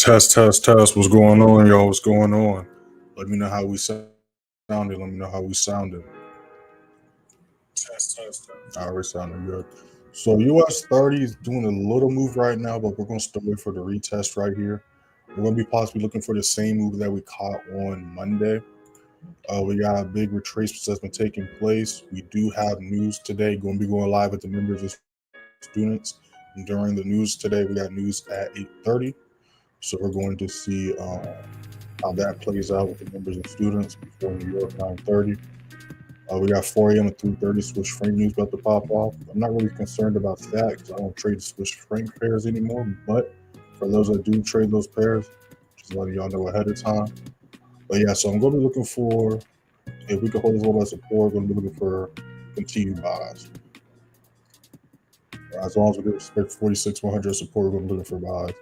Test, test, test. What's going on, y'all? What's going on? Let me know how we sounded. Let me know how we sounded. Test, test, test. All right, sounding good. So US30 is doing a little move right now, but we're going to still wait for the retest right here. We're going to be possibly looking for the same move that we caught on Monday. We got a big retracement that's been taking place. We do have news today. Going to be going live with the members and students. And during the news today, we got news at 8:30. So we're going to see how that plays out with the members and students before New York 9:30. We got 4 a.m. and 3:30 Swiss franc news about to pop off. I'm not really concerned about that because I don't trade Swiss franc pairs anymore. But for those that do trade those pairs, just letting y'all know ahead of time. But yeah, so I'm going to be looking for, if we can hold this level of support, we're going to be looking for continued buys. As long as we respect 46,100 support, we're going to be looking for buys.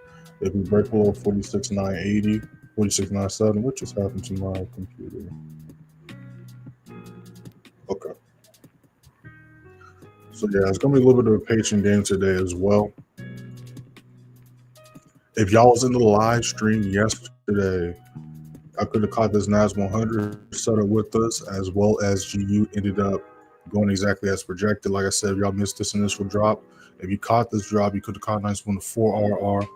If we break below 46,980, 46,970, what just happened to my computer? Okay. So yeah, it's gonna be a little bit of a patient game today as well. If y'all was in the live stream yesterday, I could have caught this NAS100 setup with us, as well as GU ended up going exactly as projected. Like I said, if y'all missed this initial drop, if you caught this drop, you could have caught nice 1-4 RR.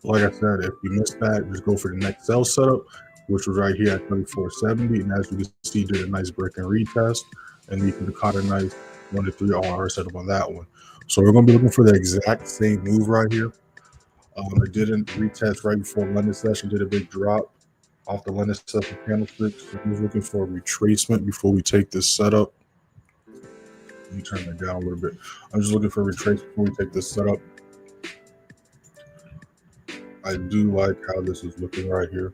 Like I said, if you missed that, just go for the next sell setup, which was right here at 34.70. And as you can see, did a nice break and retest. And you could have caught a nice 1-3 RR setup on that one. So we're going to be looking for the exact same move right here. It didn't retest right before London session, did a big drop off the London session candlestick. So we're looking for a retracement before we take this setup. Let me turn that down a little bit. I'm just looking for a retracement before we take this setup. I do like how this is looking right here.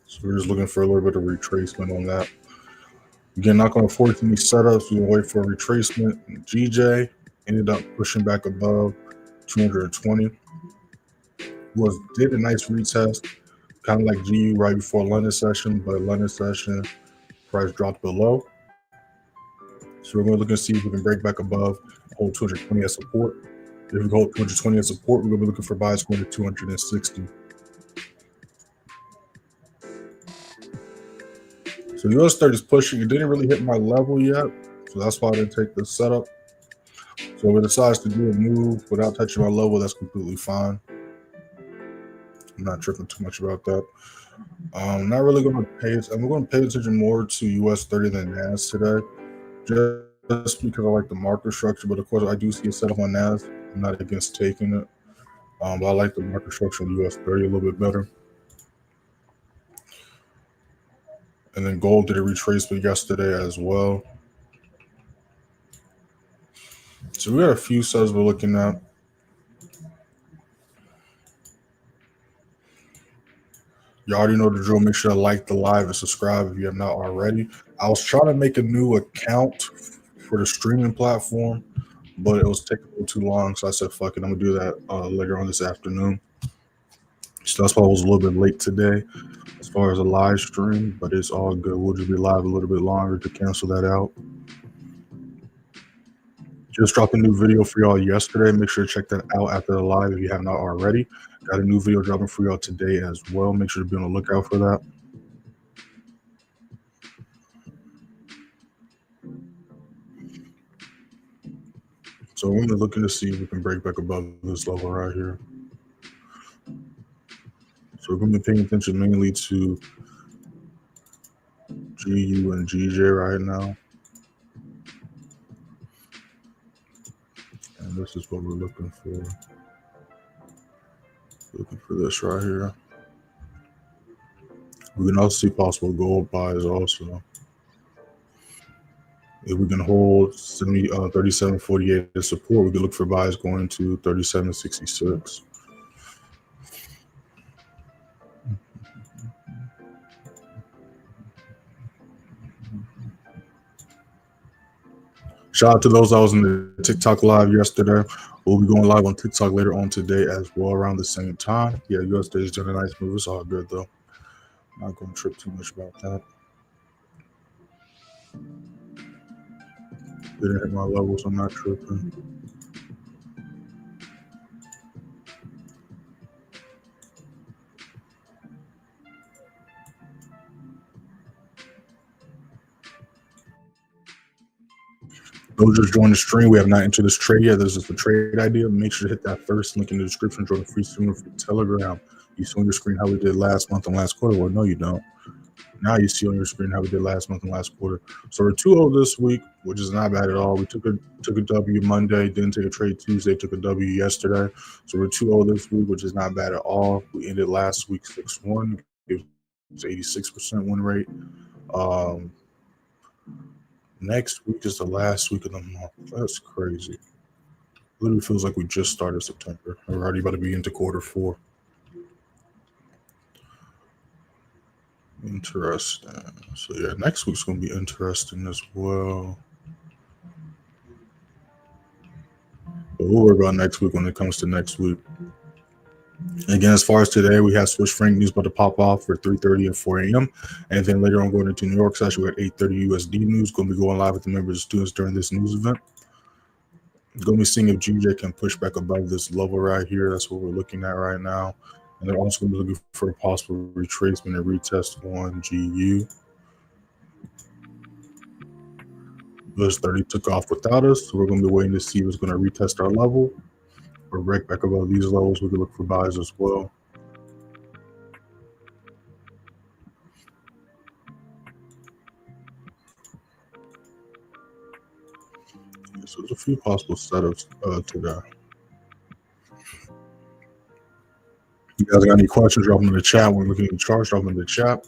So we're just looking for a little bit of retracement on that. Again, not going to force any setups. We're going to wait for a retracement. GJ ended up pushing back above 220. Did a nice retest, kind of like GU right before London session, but London session price dropped below. So we're going to look and see if we can break back above, hold 220 as support. If we hold 220 as support, we're going to be looking for buys going to 260. So US30 is pushing. It didn't really hit my level yet, so that's why I didn't take this setup. So if it decides to do a move without touching my level, that's completely fine. I'm not tripping too much about that. I'm not really going to pay. I'm going to pay attention more to US30 than NAS today, just because I like the market structure. But of course, I do see a setup on NAS. I'm not against taking it, but I like the market structure on US30 a little bit better. And then gold did a retracement yesterday as well. So we got a few sets we're looking at. You already know the drill. Make sure to like the live and subscribe if you have not already. I was trying to make a new account for the streaming platform, but it was taking a little too long. So I said, fuck it, I'm going to do that later on this afternoon. So that's why I was a little bit late today as far as a live stream, but it's all good. We'll just be live a little bit longer to cancel that out. Just dropped a new video for y'all yesterday. Make sure to check that out after the live if you have not already. Got a new video dropping for y'all today as well. Make sure to be on the lookout for that. So we're looking to see if we can break back above this level right here. So we're going to be paying attention mainly to GU and GJ right now. And this is what we're looking for. Looking for this right here. We can also see possible gold buys also. If we can hold 37.48 as support, we can look for buys going to 37.66. Shout out to those that was in the TikTok live yesterday. We'll be going live on TikTok later on today as well around the same time. Yeah, USD is doing a nice move. It's all good though. Not going to trip too much about that. Didn't hit my levels. I'm not tripping. Those just joined the stream. We have not entered this trade yet. This is the trade idea. Make sure to hit that first link in the description. Join the free stream for Telegram. You see on your screen how we did last month and last quarter. Well, no, you don't. Now you see on your screen how we did last month and last quarter. So we're 2-0 this week, which is not bad at all. We took a W Monday, didn't take a trade Tuesday, took a W yesterday. So we're 2-0 this week, which is not bad at all. We ended last week 6-1. It was 86% win rate. Next week is the last week of the month. That's crazy. Literally feels like we just started September. We're already about to be into quarter 4. Interesting. So yeah, next week's going to be interesting as well. But we'll worry about next week when it comes to next week. Again, as far as today, we have Swiss franc news about to pop off for 3:30 and 4 a.m. And then later on, going into New York session, we got 8:30 USD news. Going to be going live with the members and students during this news event. Going to be seeing if GJ can push back above this level right here. That's what we're looking at right now. And they're also going to be looking for a possible retracement and retest on GU. US30 took off without us, so we're going to be waiting to see if it's going to retest our level or break back above these levels. We can look for buys as well. So there's a few possible setups today. You guys got any questions? Drop them in the chat. We're looking at the charts. Drop them in the chat.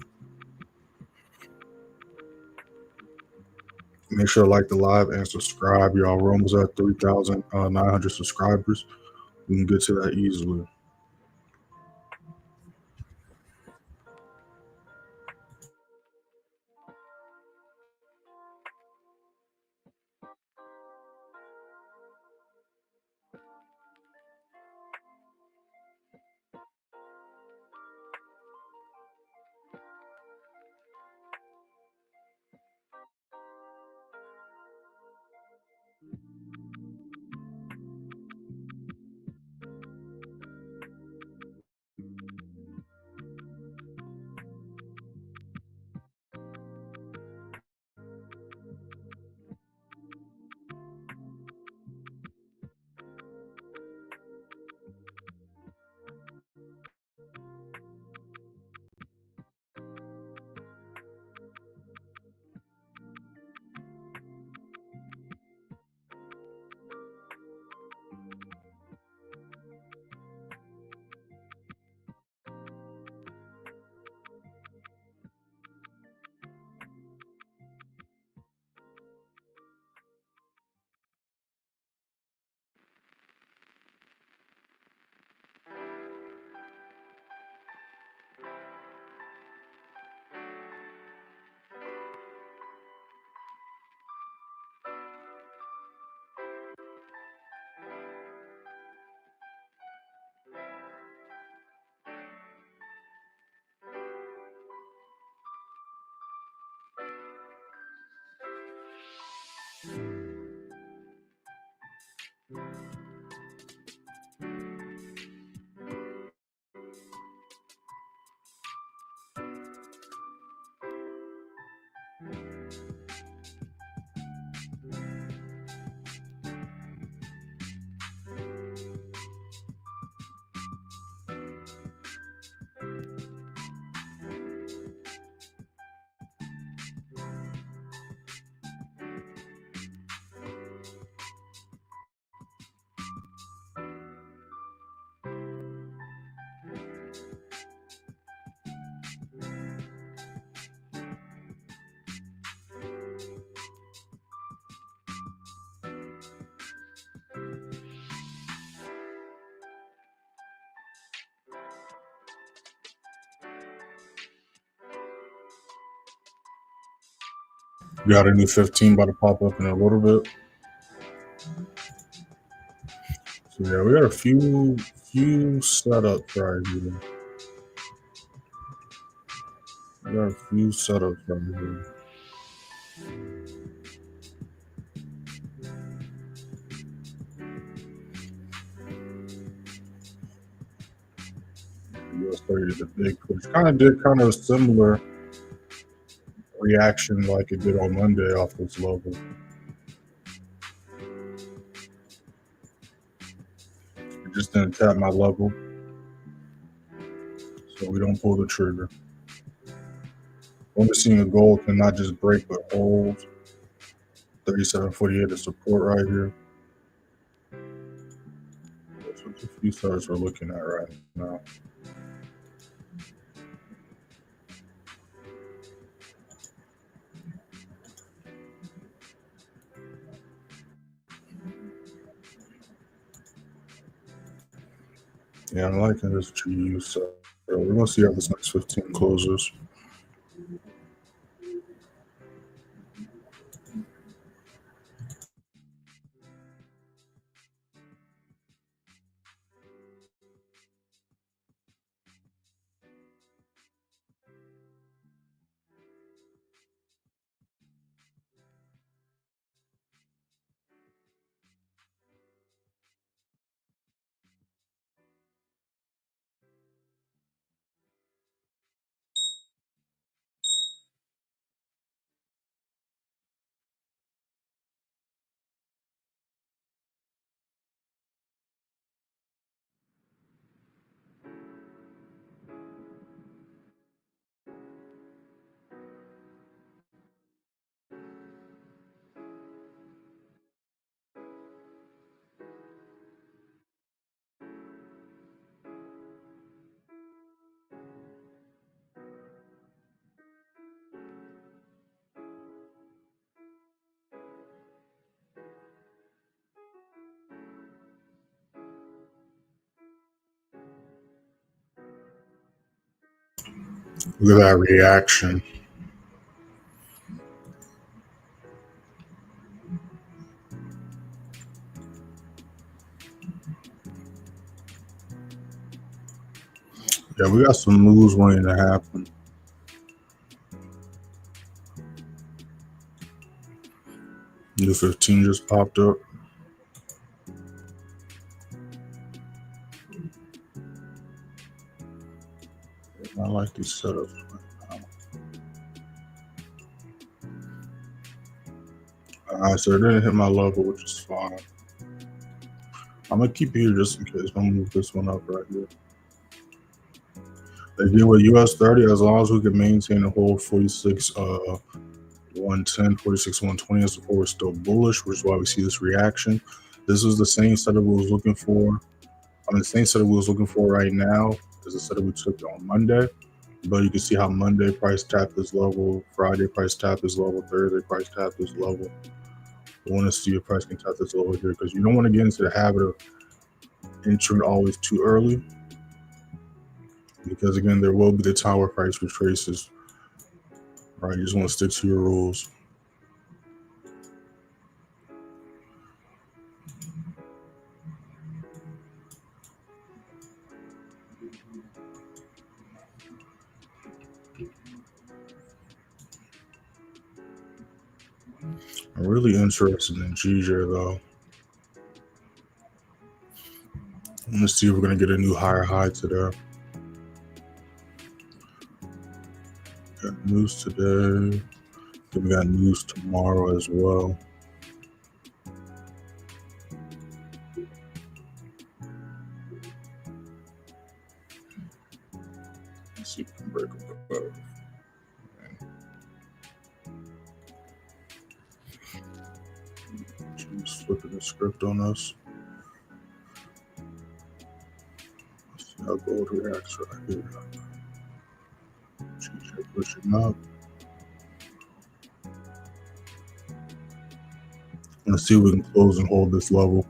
Make sure to like the live and subscribe, y'all. We're almost at 3,900 subscribers. We can get to that easily. Got a new 15 about to pop up in a little bit. So yeah, we got a few setups right here. We got a few setups right here. US30 is a big push. Kind of a similar reaction like it did on Monday off this level. It just didn't tap my level, so we don't pull the trigger. Only seeing a gold can not just break but hold. 37.48 is support right here. That's what the few stars we're looking at right now. Yeah, I'm liking this GU, so we're gonna see how this next 15 closes. Look at that reaction. Yeah, we got some moves waiting to happen. New 15 just popped up. I like these setups right now. Alright, so it didn't hit my level, which is fine. I'm gonna keep it here just in case. I'm gonna move this one up right here. Again, with US30, as long as we can maintain and hold 46, 110, 46, 120 as before, we're still bullish, which is why we see this reaction. This is the same setup we was looking for. The same setup we was looking for right now is the setup we took on Monday. But you can see how Monday price tapped this level, Friday price tapped this level, Thursday price tapped this level. We want to see if price can tap this level here because you don't want to get into the habit of entering always too early. Because again, there will be the time where price retraces. Right, you just want to stick to your rules. I'm really interested in GJ though. Let's see if we're gonna get a new higher high today. Got news today. Then we got news tomorrow as well. Let's see if we can break above. She's flipping the script on us. Let's see how gold reacts right here. GJ pushing up. Let's see if we can close and hold this level.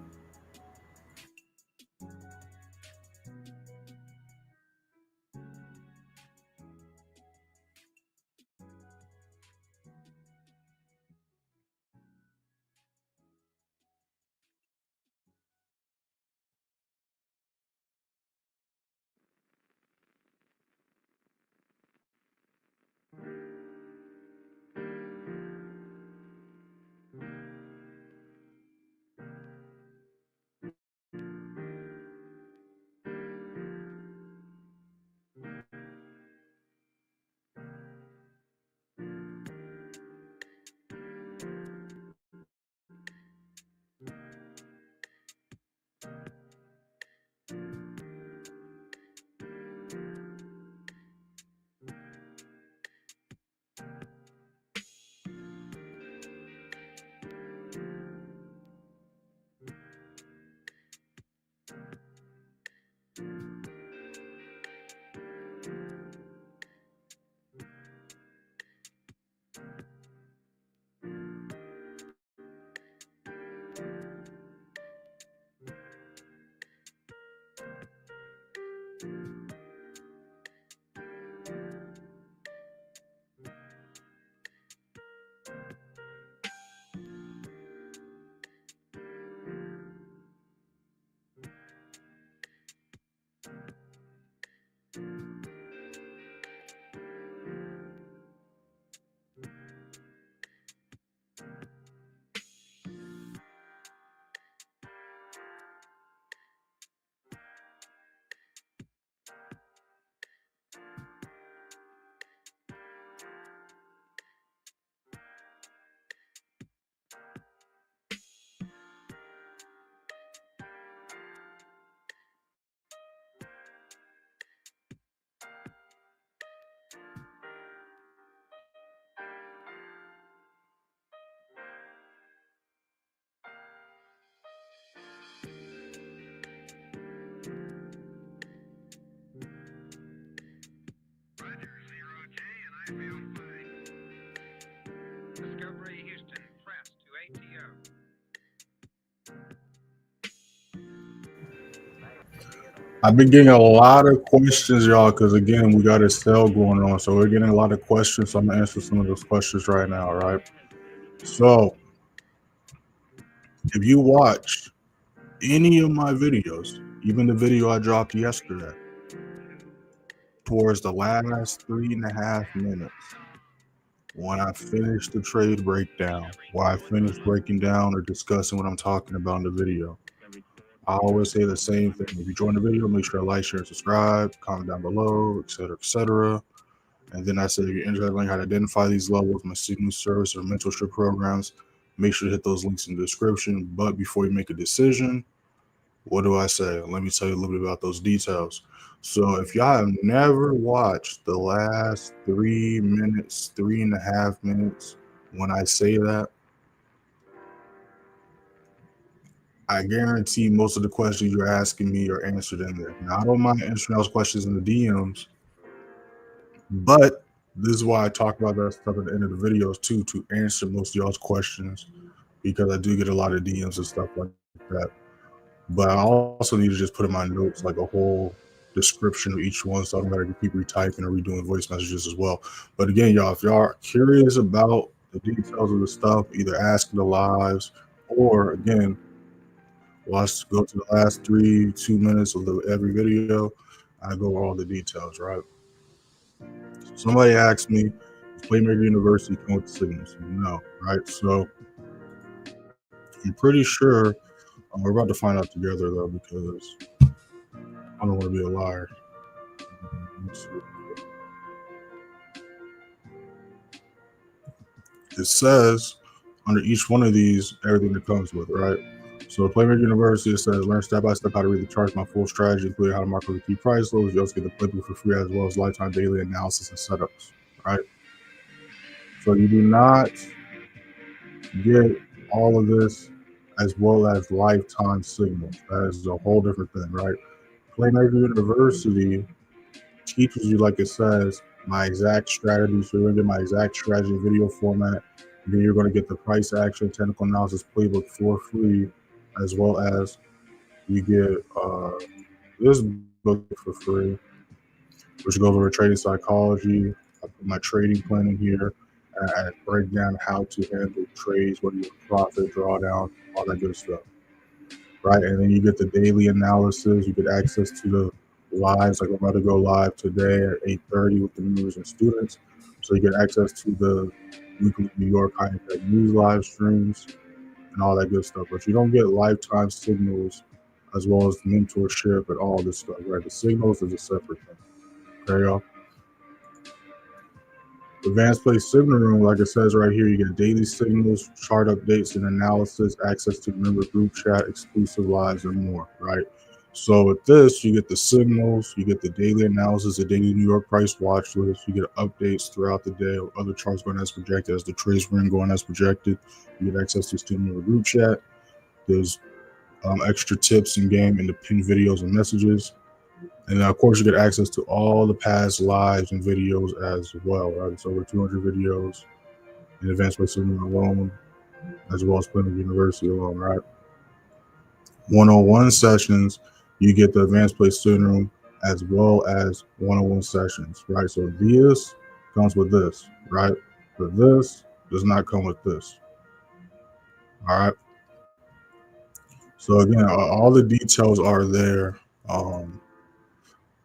I've been getting a lot of questions, y'all, because again, we got a sale going on. So we're getting a lot of questions. So I'm gonna answer some of those questions right now, right? So if you watch any of my videos, even the video I dropped yesterday, towards the last 3.5 minutes, when I finished the trade breakdown, where I finished breaking down or discussing what I'm talking about in the video, I always say the same thing. If you join the video, make sure to like, share, and subscribe, comment down below, etc., etc. And then I say, if you're interested in learning how to identify these levels, my signal service or mentorship programs, make sure to hit those links in the description. But before you make a decision, what do I say? Let me tell you a little bit about those details. So if y'all have never watched the last 3 minutes, 3.5 minutes, when I say that, I guarantee most of the questions you're asking me are answered in there. Now, I don't mind answering those questions in the DMs, but this is why I talk about that stuff at the end of the videos too, to answer most of y'all's questions, because I do get a lot of DMs and stuff like that. But I also need to just put in my notes like a whole description of each one, so I don't gotta keep retyping or redoing voice messages as well. But again, y'all, if y'all are curious about the details of the stuff, either ask in the lives or again, go to the last 2 minutes of every video. I go over all the details, right? Somebody asked me, does Playmaker University come with signals? No, right? So I'm pretty sure we're about to find out together though, because I don't want to be a liar. It says under each one of these everything that comes with, right? So Playmaker University, it says learn step by step how to read the charts, my full strategy, including how to mark over key price levels. You also get the playbook for free, as well as lifetime daily analysis and setups, right? So you do not get all of this as well as lifetime signals. That is a whole different thing, right? Playmaker University teaches you, like it says, my exact strategy. So you're gonna get my exact strategy video format. And then you're gonna get the price action technical analysis playbook for free, as well as you get this book for free, which goes over trading psychology. I put my trading plan in here. I break down how to handle trades, whether you profit, drawdown, all that good stuff, right? And then you get the daily analysis. You get access to the lives. Like I'm about to go live today at 8:30 with the members and students. So you get access to the weekly New York high impact news live streams and all that good stuff. But you don't get lifetime signals as well as mentorship and all this stuff, right? The signals is a separate thing. Okay, y'all. Advanced Play Signal Room, like it says right here, you get daily signals, chart updates and analysis, access to member group chat, exclusive lives, and more, right? So with this, you get the signals, you get the daily analysis, the daily New York price watch list, you get updates throughout the day, other charts going as projected, as the trades ring going as projected. You get access to student member group chat. There's extra tips in game and the pinned videos and messages. And of course, you get access to all the past lives and videos as well, right? It's over 200 videos in Advanced Play Signal alone, as well as Playmaker University alone, right? 101 sessions, you get the Advanced Play Signal as well as 101 sessions, right? So this comes with this, right? But this does not come with this, all right? So again, all the details are there.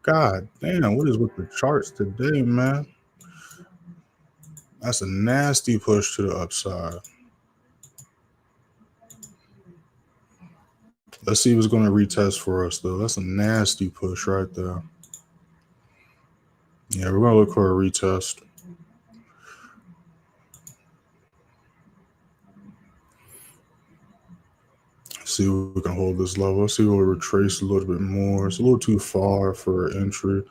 God damn, what is with the charts today, man? That's a nasty push to the upside. Let's see what's going to retest for us, though. That's a nasty push right there. Yeah, we're going to look for a retest. See if we can hold this level. Let's see if we'll retrace a little bit more. It's a little too far for entry.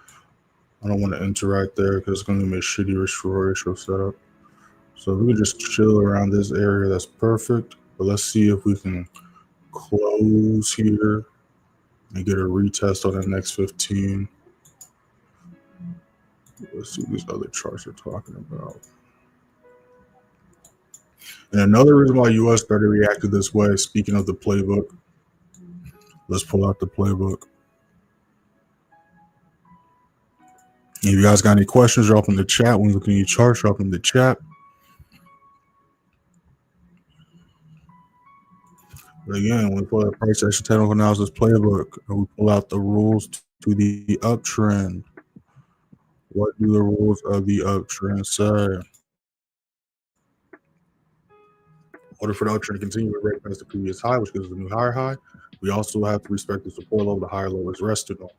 I don't want to enter right there because it's going to be a shitty ratio setup. So if we can just chill around this area, that's perfect. But let's see if we can close here and get a retest on the next 15. Let's see what these other charts are talking about. And another reason why US30 reacted this way, speaking of the playbook, let's pull out the playbook. If you guys got any questions, drop in the chat. When you look at your chart, drop in the chat. But again, when we pull that price action technical analysis playbook and we pull out the rules to the uptrend, what do the rules of the uptrend say? In order for the uptrend to continue, we break past the previous high, which gives us a new higher high. We also have to respect the support level the higher low is rested on.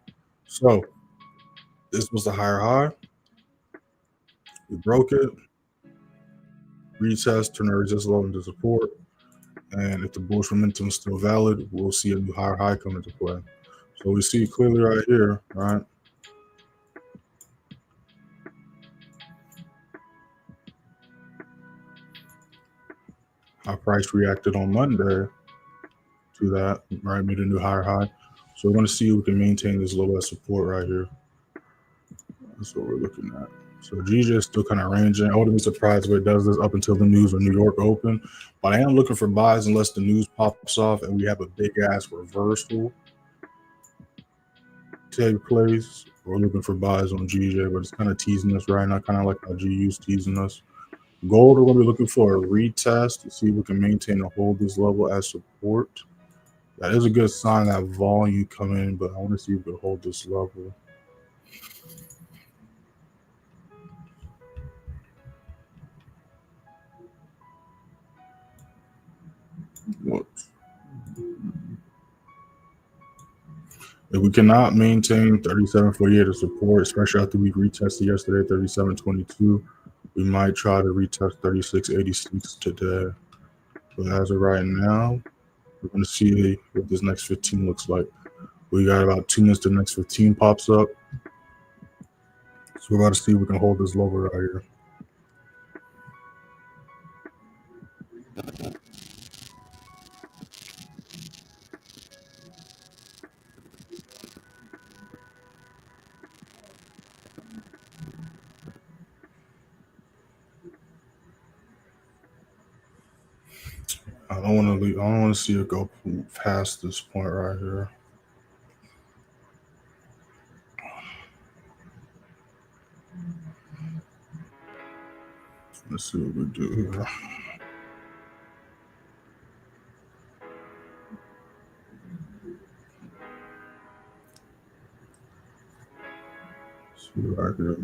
So this was the higher high. We broke it. Retest, turn our resistance level into support. And if the bullish momentum is still valid, we'll see a new higher high come into play. So we see clearly right here, right? How price reacted on Monday to that, right? Made a new higher high. So we're going to see if we can maintain this low as support right here. That's what we're looking at. So GJ is still kind of ranging. I wouldn't be surprised if it does this up until the news or New York open. But I am looking for buys unless the news pops off and we have a big ass reversal take place. We're looking for buys on GJ, but it's kind of teasing us right now, kind of like how GU's teasing us. Gold, we're going to be looking for a retest to see if we can maintain and hold this level as support. That is a good sign that volume come in, but I want to see if we can hold this level. What? If we cannot maintain 37.48 as support, especially after we retested yesterday 37.22, we might try to retest 36.86 today. But as of right now, we're going to see what this next 15 looks like. We got about 2 minutes to the next 15 pops up. So we're about to see if we can hold this level right here. I don't want to leave. I don't want to see it go past this point right here. Let's see what we do here. See right here.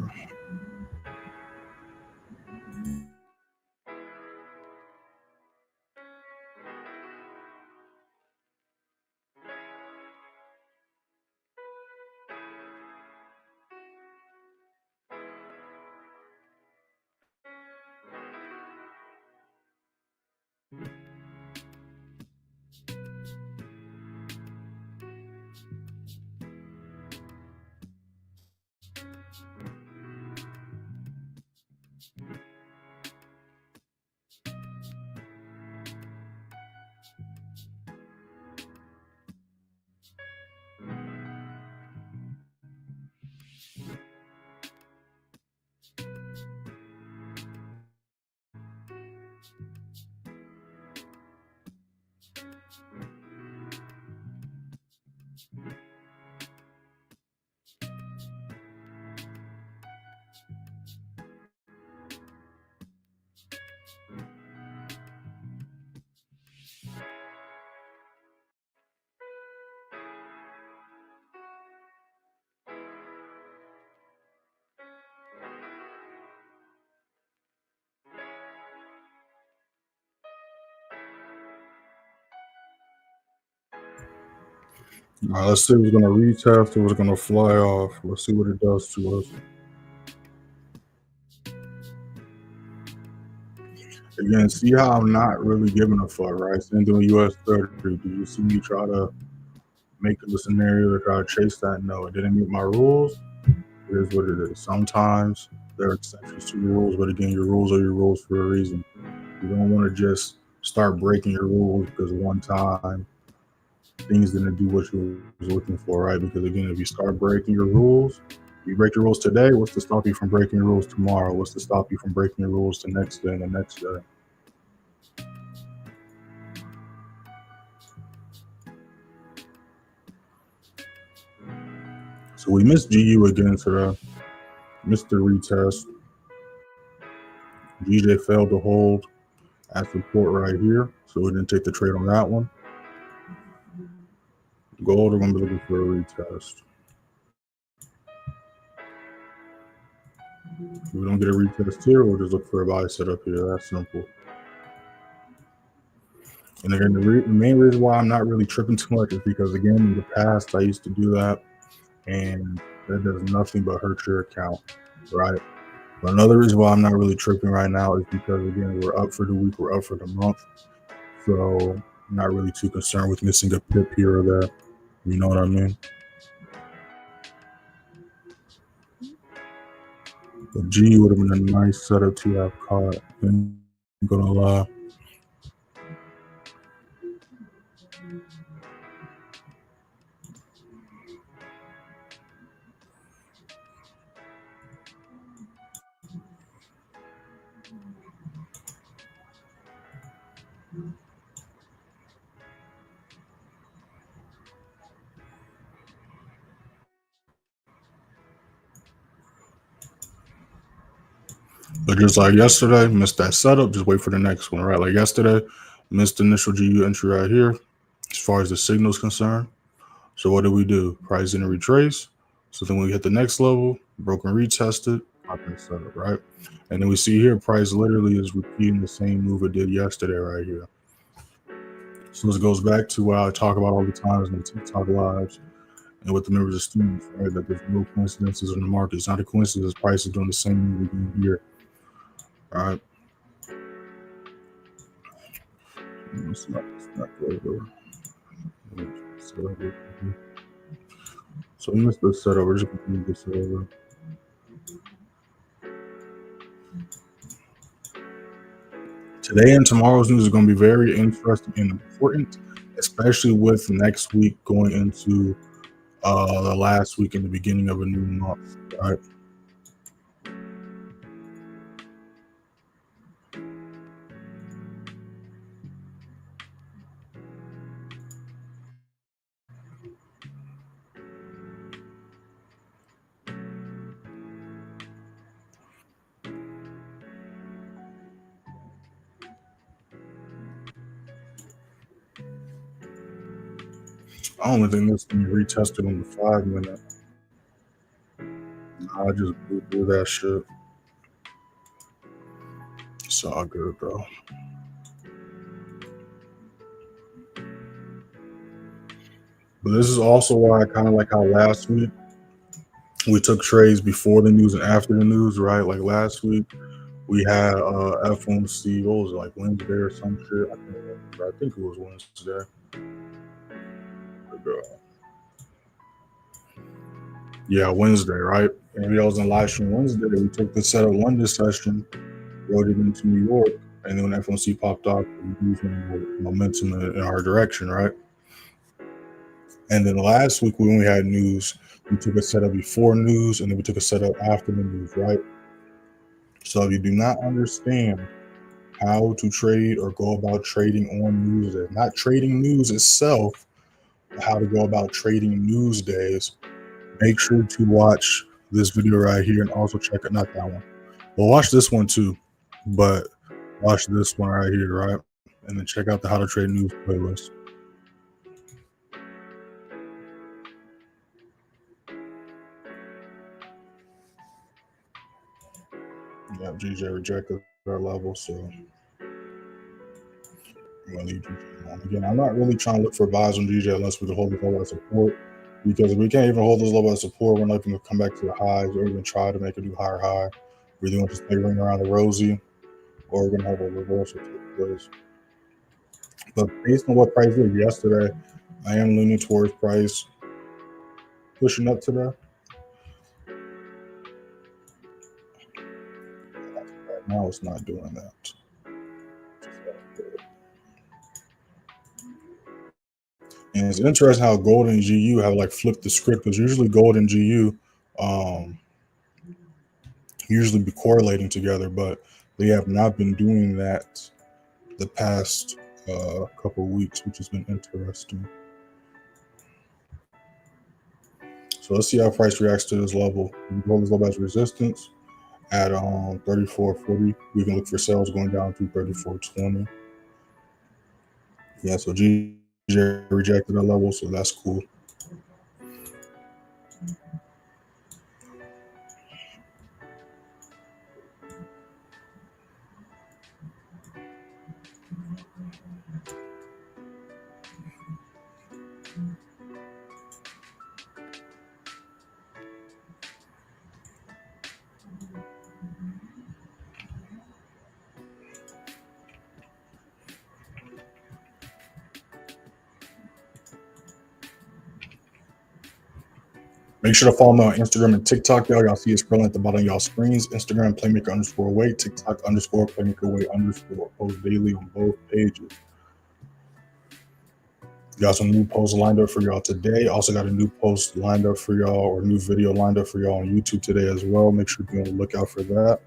All right, let's see if it's going to retest or it's going to fly off. Let's see what it does to us. Again, see how I'm not really giving a fuck, right? Same thing with US30. Do you see me try to make it a scenario to try to chase that? No, it didn't meet my rules. It is what it is. Sometimes there are exceptions to your rules, but again, your rules are your rules for a reason. You don't want to just start breaking your rules because one time things didn't do what you was looking for, right? Because again, if you start breaking your rules, you break your rules today, what's to stop you from breaking your rules tomorrow? What's to stop you from breaking your rules the next day and the next day? So we missed GU again today. Missed the retest. GJ failed to hold at support right here, so we didn't take the trade on that one. Gold, we're going to be looking for a retest. If we don't get a retest here, we'll just look for a buy setup here. That's simple. And again, the main reason why I'm not really tripping too much is because, again, in the past, I used to do that, and that does nothing but hurt your account, right? But another reason why I'm not really tripping right now is because, again, we're up for the week, we're up for the month. So I'm not really too concerned with missing a pip here or there. You know what I mean? The G would have been a nice setup to have caught. I'm gonna lie. But just like yesterday, missed that setup, just wait for the next one, right? Like yesterday, missed the initial GU entry right here as far as the signal is concerned. So what do? Price didn't retrace. So then we hit the next level, broken retested, got that setup, right? And then we see here, price literally is repeating the same move it did yesterday right here. So this goes back to what I talk about all the times in the TikTok lives and with the members of students, right? That there's no coincidences in the market. It's not a coincidence. Price is doing the same move again here. All right. It's not good. So we missed the setup. We're just going to move this over. Today and tomorrow's news is going to be very interesting and important, especially with next week going into the last week in the beginning of a new month, right? I don't think this can be retested on the 5 minute. I just blew through that shit. It's all good, bro. But this is also why I kind of like how last week we took trades before the news and after the news, right? Like last week we had FOMC, what was it, like Wednesday or some shit? I can't remember. I think it was Wednesday. Yeah, Wednesday, right? And I was in live stream Wednesday. We took the set of London session, rode it into New York, and then when FOMC popped off, we used momentum in our direction, right? And then last week when we had news, we took a setup before news, and then we took a setup after the news, right? So if you do not understand how to trade or go about trading on news days, not trading news itself, but how to go about trading news days, make sure to watch this video right here and also check it, not that one. Well, watch this one too, but watch this one right here, right? And then check out the How to Trade News playlist. Yeah, GJ rejected our level, so I'm gonna leave GJ alone. Again, I'm not really trying to look for buys on GJ unless we can hold this level of support. Because if we can't even hold this level of support, we're not going to come back to the highs or even try to make a new higher high. We're either going to stay ring around the rosy or we're going to have a reversal take place. But based on what price did yesterday, I am leaning towards price pushing up today. Right now, it's not doing that. And it's interesting how gold and GU have like flipped the script because usually gold and GU usually be correlating together, but they have not been doing that the past couple of weeks, which has been interesting. So let's see how price reacts to this level. We hold this level as resistance at 34.40. We can look for sales going down to 34.20. Yeah, so GJ rejected that level, so that's cool. Make sure to follow me on Instagram and TikTok, y'all. Y'all see it scrolling at the bottom of y'all screens. Instagram, playmaker_weight. TikTok, _playmakerweight_. Post daily on both pages. Got some new posts lined up for y'all today. Also got a new post lined up for y'all, or new video lined up for y'all on YouTube today as well. Make sure to be on the lookout for that.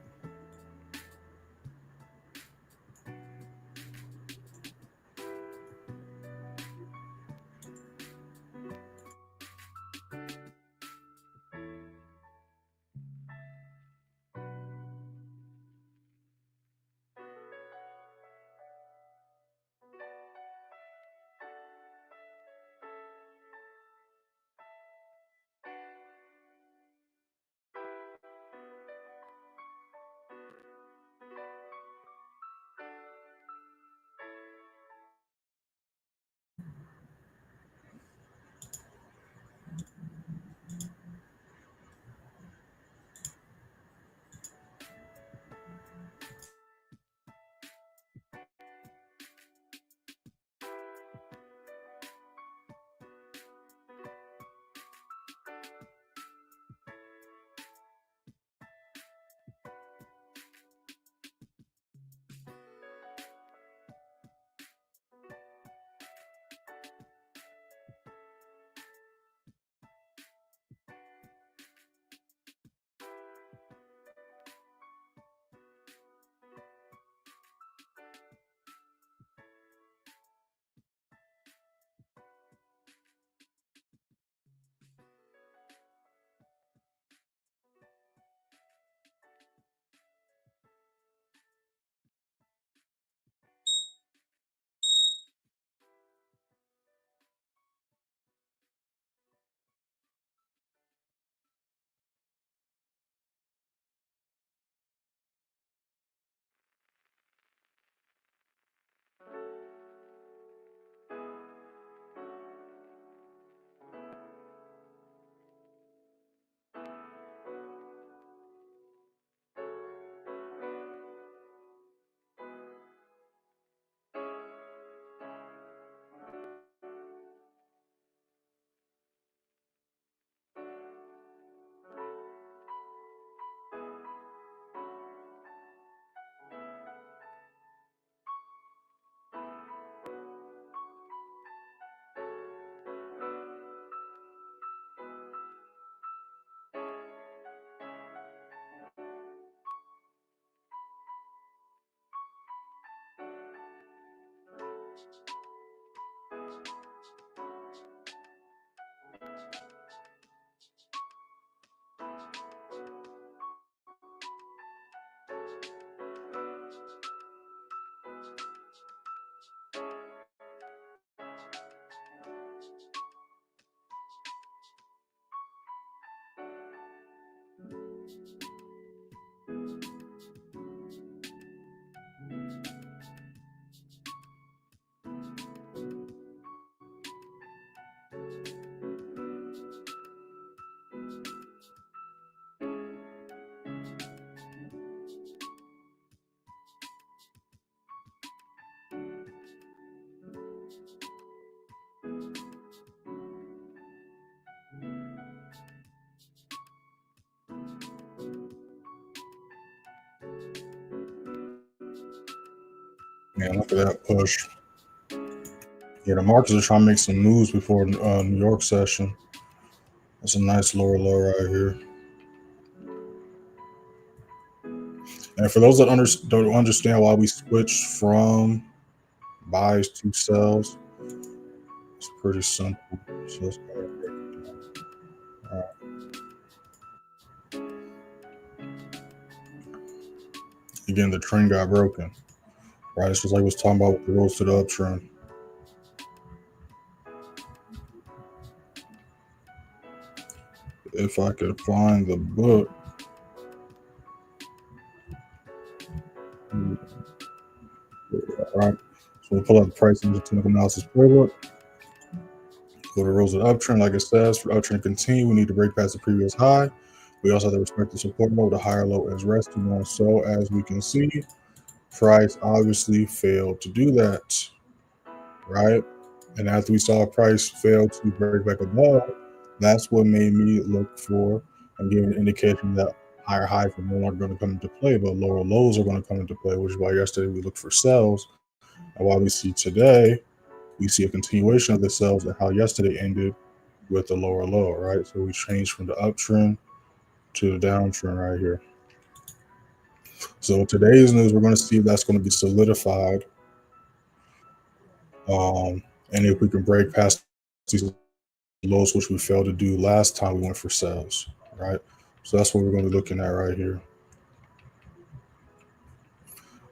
Man, look at that push. Yeah, the markets are trying to make some moves before New York session. That's a nice lower low right here. And for those that don't understand why we switched from buys to sells, it's pretty simple. So let's go ahead and break it down. Again, the trend got broken. Right, it's just like I was talking about with the rose to the uptrend. If I could find the book. All right, so we'll pull out the price and the technical analysis playbook. Go to rose to the uptrend. Like it says, for the uptrend to continue, we need to break past the previous high. We also have to respect the support mode. The higher low is resting on. So as we can see, price obviously failed to do that, right? And after we saw price fail to break back above, that's what made me look for and give an indication that higher highs are no longer going to come into play, but lower lows are going to come into play, which is why yesterday we looked for sells. And while we see today, we see a continuation of the sells and how yesterday ended with the lower low, right? So we changed from the uptrend to the downtrend right here. So today's news, we're going to see if that's going to be solidified. And if we can break past these lows, which we failed to do last time we went for sales, right? So that's what we're going to be looking at right here.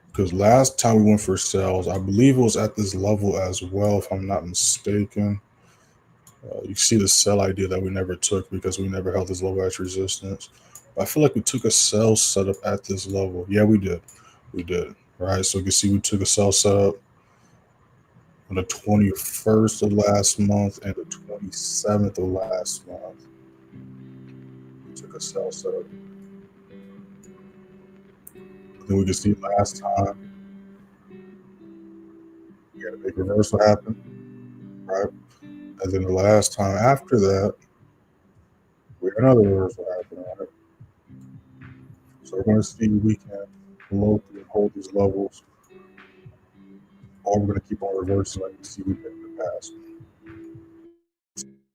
Because last time we went for sales, I believe it was at this level as well, if I'm not mistaken. You see the sell idea that we never took because we never held this low as resistance. But I feel like we took a sell setup at this level. Yeah, we did. We did. Right. So you can see we took a sell setup on the 21st of last month and the 27th of last month. We took a sell setup. Then we can see last time we had a big reversal happen. Right. And then the last time after that, we had another reversal happen. Right. So we're going to see if we can blow through and hold these levels, or we're going to keep on reversing like we see we did in the past.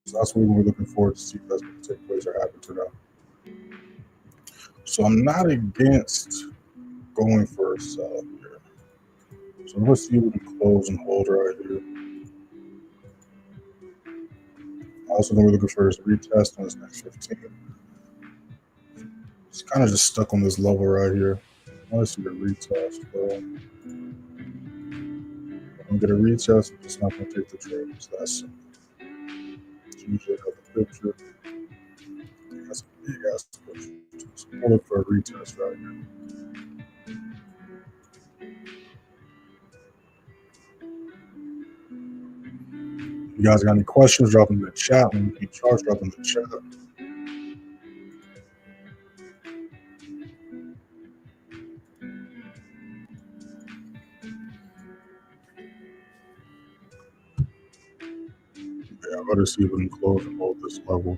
So that's what we're looking forward to see if that's going to take place or happen to them. So I'm not against going for a sell here. So let's see if we can close and hold right here. Also going to be looking for this retest on this next 15. It's kind of just stuck on this level right here. I want to see the retest though. If I'm going to get a retest, I'm just not going to take the trade. It's that simple. It's usually another picture. That's a big ass picture. So we'll look for a retest right here. If you guys got any questions, drop them in the chat. When you keep charts, drop them in the chat. Yeah, I better see if we can close and hold this level.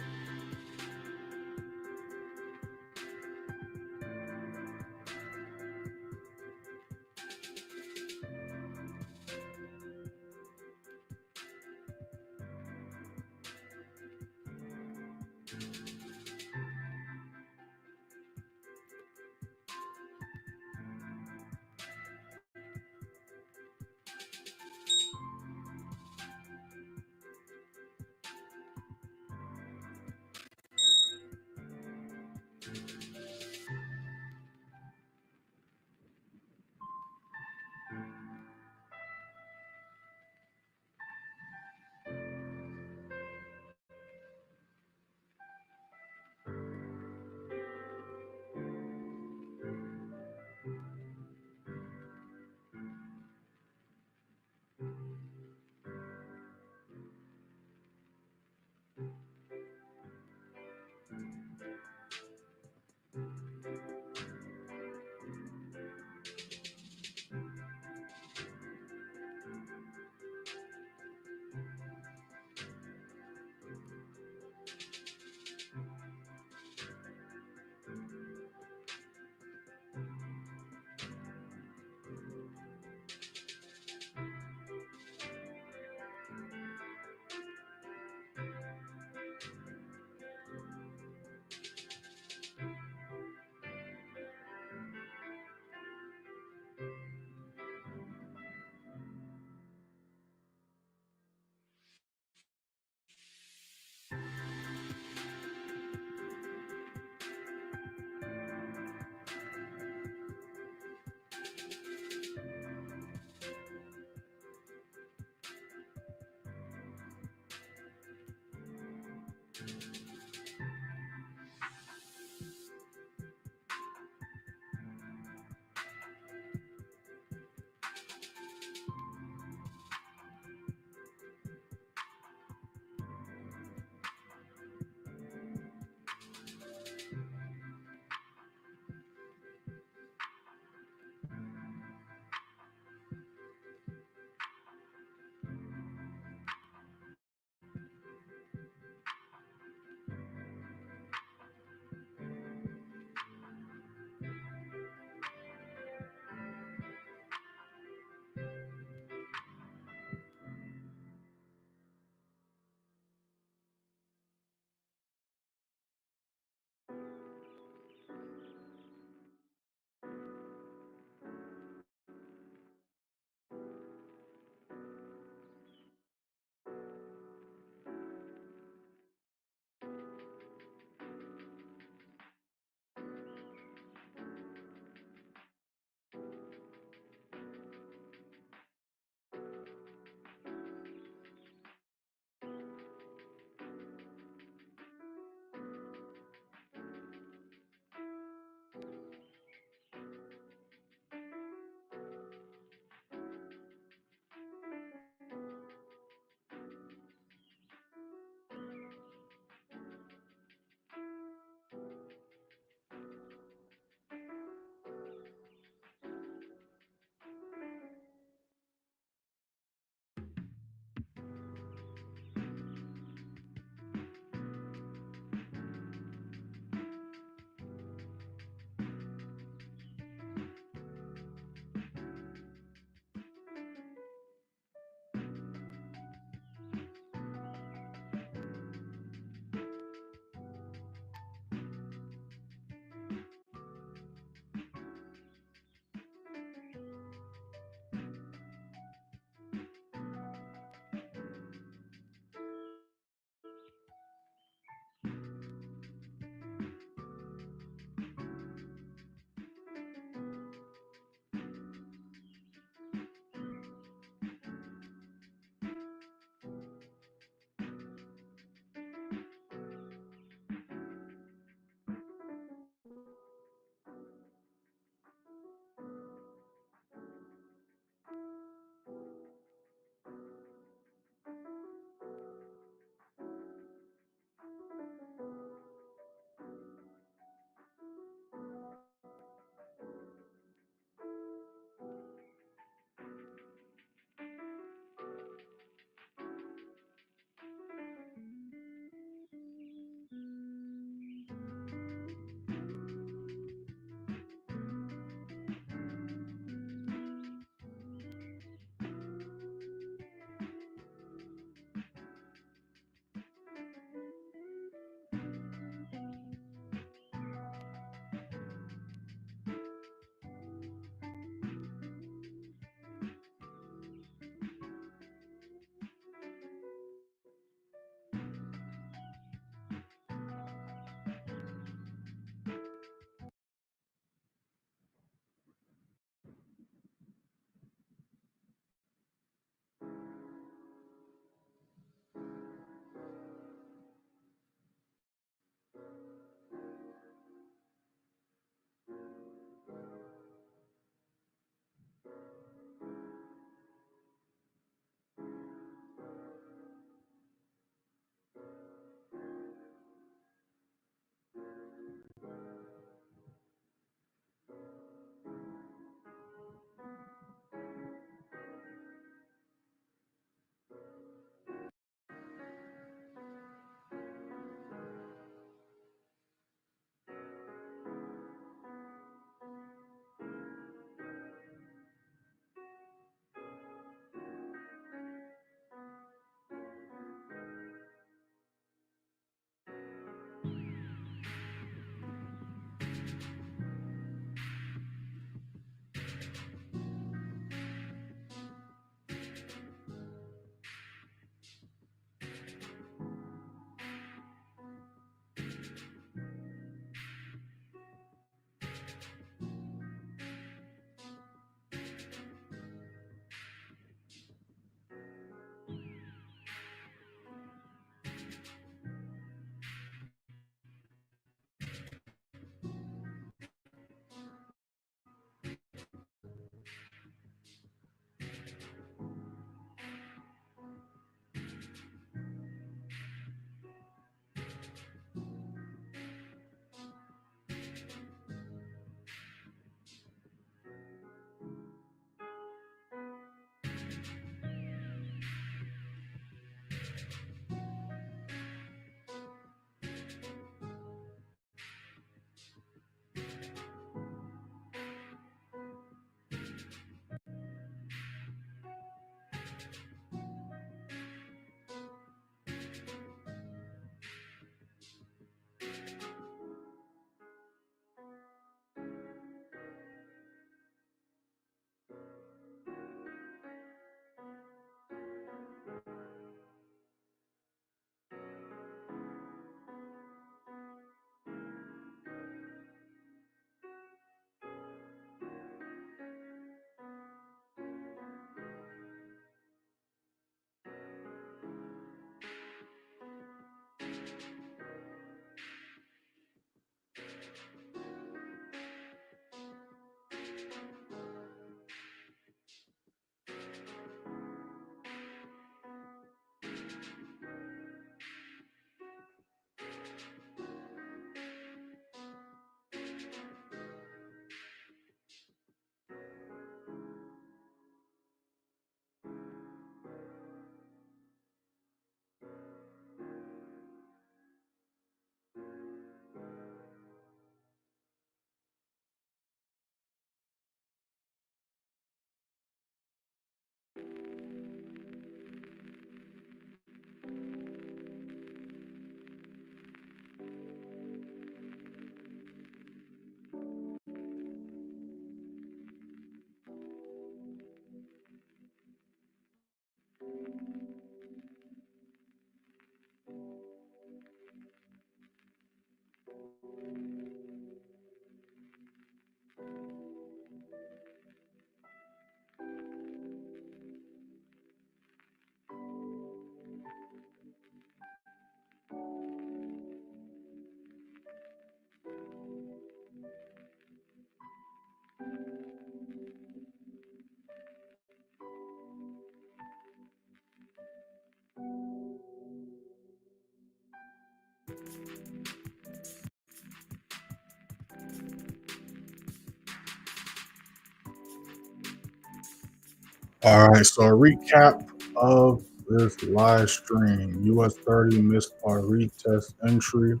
All right, so a recap of this live stream. US30 missed our retest entry.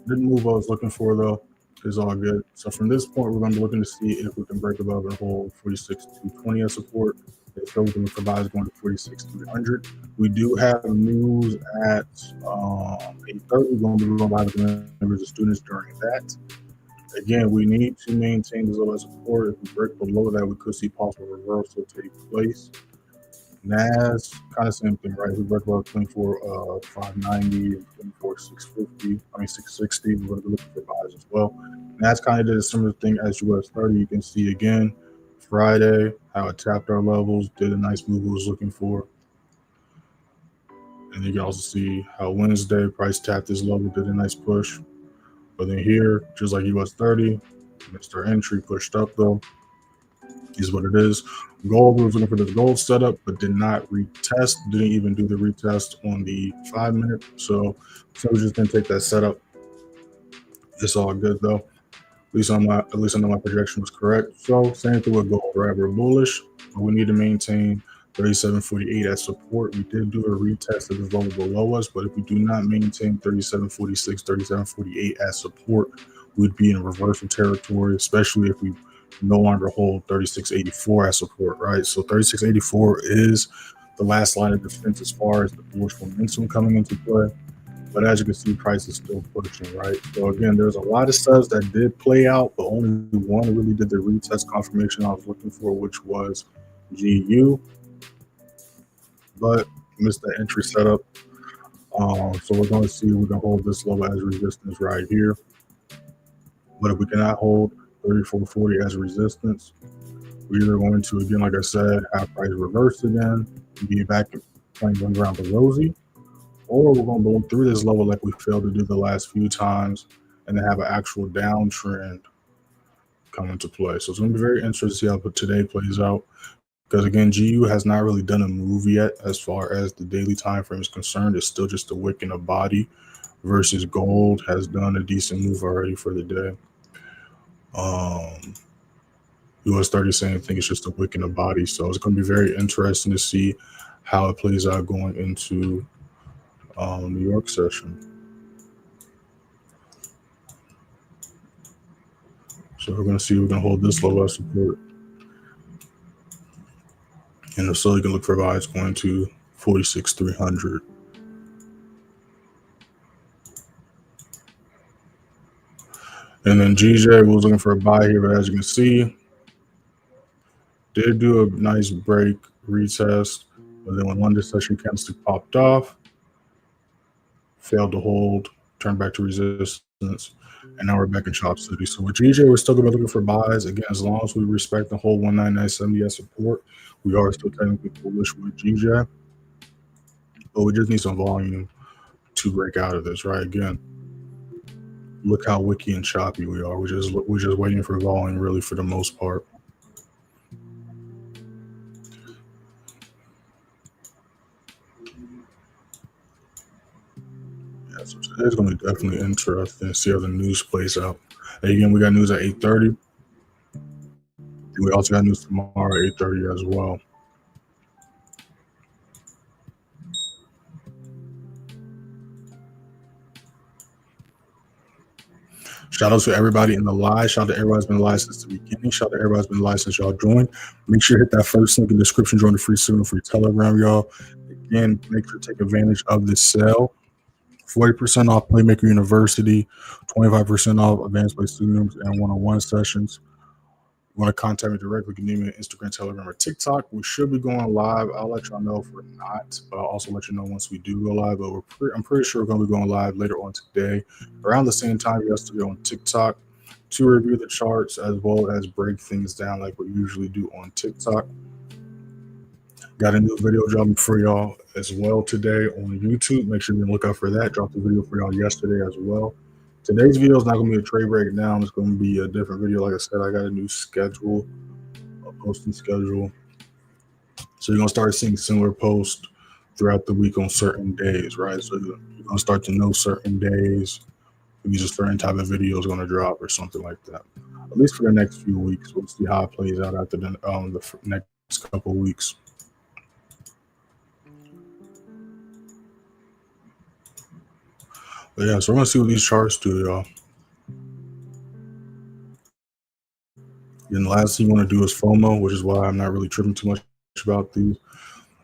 Didn't move what I was looking for though. It's all good. So from this point, we're going to be looking to see if we can break above and hold 46,220 as support. If so, we can provide going to 46,300. We do have news at 8:30. We're going to be going live with the members of students during that. Again, we need to maintain this level of support. If we break below that, we could see possible reversal take place. NAS, kind of same thing, right? We break about 24,590 and 24,650. 660. We're going to be looking for buys as well. NAS kind of did a similar thing as US30. You can see again Friday how it tapped our levels, did a nice move we was looking for. And you can also see how Wednesday price tapped this level, did a nice push. But then here, just like US30, missed our entry, pushed up though. Is what it is. Gold, we was looking for this gold setup, but did not retest. Didn't even do the retest on the 5 minute. So we just didn't take that setup. It's all good though. At least I know my projection was correct. So same thing with gold, right? We're bullish, but we need to maintain 37.48 as support. We did do a retest of this level below us, but if we do not maintain 37.46, 37.48 as support, we'd be in reversal territory, especially if we no longer hold 36.84 as support, right? So 36.84 is the last line of defense as far as the bullish momentum coming into play. But as you can see, price is still pushing, right? So again, there's a lot of stuff that did play out, but only one really did the retest confirmation I was looking for, which was GU. But missed the entry setup. So we're going to see if we can hold this level as resistance right here. But if we cannot hold 34.40 as resistance, we're either going to, again, like I said, have price reverse again, and be back playing around the rosy, or we're going to go through this level like we failed to do the last few times and then have an actual downtrend come into play. So it's going to be very interesting to see how today plays out. Because again, GU has not really done a move yet as far as the daily time frame is concerned. It's still just a wick in a body, versus gold has done a decent move already for the day. US30 same thing, it's just a wick in a body. So it's going to be very interesting to see how it plays out going into New York session. So we're going to see if we can hold this level of support. And if so, you can look for buys going to 46,300. And then GJ was looking for a buy here, but as you can see, did do a nice break retest, but then when London session candlestick popped off, failed to hold, turned back to resistance, and now we're back in Chop City. So with GJ, we're still going to be looking for buys. Again, as long as we respect the whole 199.70 as support, we are still technically bullish with GJ. But we just need some volume to break out of this, right? Again, look how wicky and choppy we are. We're just waiting for volume, really, for the most part. Yeah, so today's going to be definitely interesting to see how the news plays out. And again, we got news at 8:30. And we also got news tomorrow at 8:30 as well. Shout out to everybody in the live. Shout out to everybody who's been live since the beginning. Shout out to everybody who's been live since y'all joined. Make sure to hit that first link in the description. Join the free signal for your Telegram, y'all. Again, make sure to take advantage of this sale. 40% off Playmaker University, 25% off Advanced Play Students and one-on-one sessions. want to contact me directly, you can email me on Instagram, Telegram, or TikTok. We should be going live. I'll let y'all know if we're not, but I'll also let you know once we do go live. But I'm pretty sure we're going to be going live later on today, around the same time yesterday on TikTok, to review the charts as well as break things down like we usually do on TikTok. Got a new video dropping for y'all as well today on YouTube. Make sure you look out for that. Dropped a video for y'all yesterday as well. Today's video is not going to be a trade breakdown. It's going to be a different video. Like I said, I got a new schedule, a posting schedule. So you're going to start seeing similar posts throughout the week on certain days, right? So you're going to start to know certain days. Use a certain type of video is going to drop or something like that. At least for the next few weeks. We'll see how it plays out after the next couple of weeks. But yeah, so we're going to see what these charts do, y'all. And the last thing you want to do is FOMO, which is why I'm not really tripping too much about these,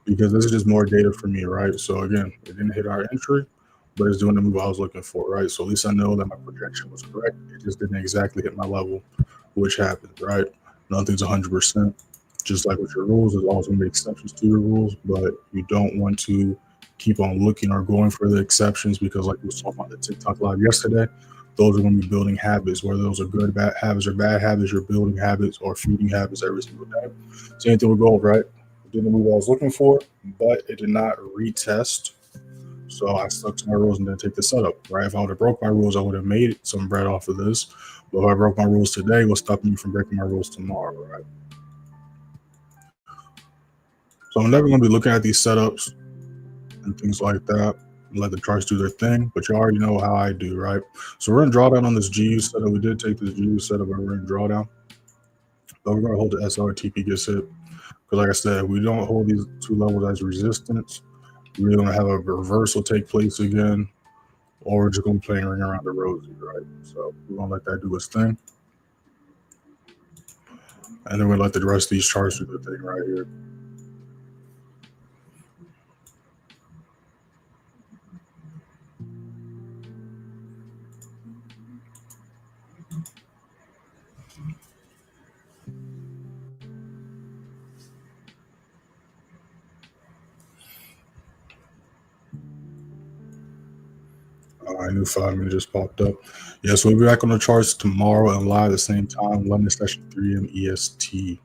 because this is just more data for me, right? So again, it didn't hit our entry, but it's doing the move I was looking for, right? So at least I know that my projection was correct. It just didn't exactly hit my level, which happens, right? Nothing's 100%. Just like with your rules, there's always going to be exceptions to your rules, but you don't want to keep on looking or going for the exceptions, because like we was talking about the TikTok live yesterday, those are going to be building habits, whether those are good bad habits or bad habits. You're building habits or feeding habits every single day. Same thing with gold, right? It didn't move I was looking for, but it did not retest. So I stuck to my rules and didn't take the setup, right? If I would have broke my rules, I would have made some bread off of this. But if I broke my rules today, what's stopping me from breaking my rules tomorrow, right? So I'm never going to be looking at these setups and things like that. Let the charts do their thing, but you already know how I do, right? So we're in drawdown on this GU setup. We did take this GU setup, but we're in drawdown. But we're going to hold the SRTP gets hit. Because like I said, we don't hold these two levels as resistance. We're going to have a reversal take place again, or we're just going to play ring around the rosy, right? So we're going to let that do its thing. And then we'll let the rest of these charts do their thing right here. I knew 5 minutes just popped up. Yeah, so we'll be back on the charts tomorrow and live at the same time, London session 3 a.m. EST.